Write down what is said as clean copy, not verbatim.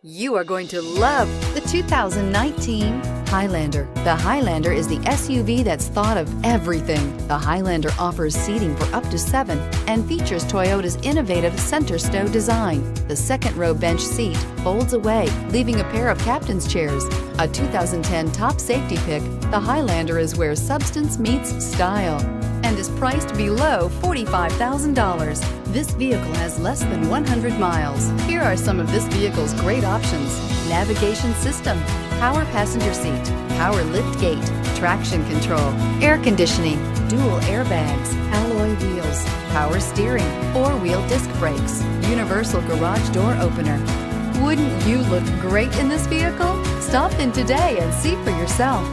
You are going to love the 2019 Highlander. The Highlander is the SUV that's thought of everything. The Highlander offers seating for up to 7 and features Toyota's innovative center stow design. The second row bench seat folds away, leaving a pair of captain's chairs. A 2010 top safety pick, the Highlander is where substance meets style and is priced below $45,000. This vehicle has less than 100 miles. Here are some of this vehicle's great options: navigation system, power passenger seat, power lift gate, traction control, air conditioning, dual airbags, alloy wheels, power steering, 4-wheel disc brakes, universal garage door opener. Wouldn't you look great in this vehicle? Stop in today and see for yourself.